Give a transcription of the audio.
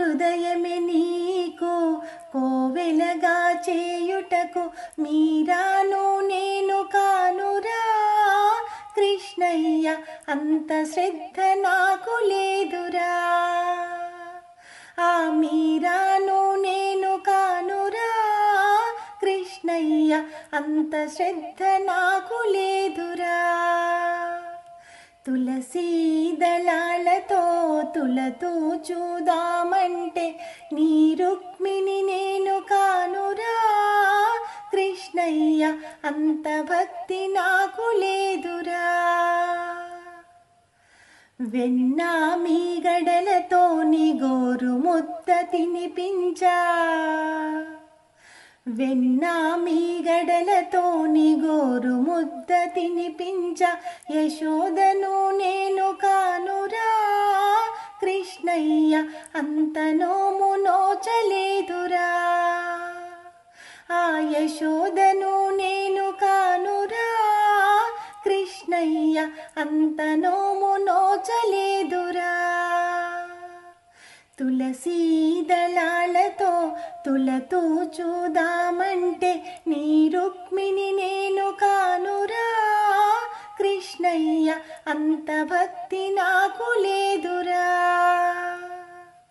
హృదయమే నీకు కోవెలగా చేయుటకు మీరాను నేను కానురా కృష్ణయ్య, అంత శ్రద్ధ నాకు లేదురా. ఆ మీరాను నేను కానురా కృష్ణయ్య, అంత శ్రద్ధ నాకు లేదురా. తులసీ దళాలతో తులతూ చూదామంటే నీ రుక్మిణి నేను కానురా కృష్ణయ్య, అంత భక్తి నాకు లేదురా. వెన్నా మీ గడలతో నీ గోరు ముద్ద తినిపించా, వెన్నా మీ గడలతో నీ గోరు ముద్ద తినిపించ యశోదను నేను కానురా కృష్ణయ్య, అంత నోము నోచలేదురా. ఆ యశోదను నేను కానురా కృష్ణయ్య, అంత నోము నోచలేదురా. తులసీ దళాలతో తులతూ చూదామంటే నీ రుక్మిణి నేను కానురా కృష్ణయ్య, అంత భక్తి నాకు లేదురా.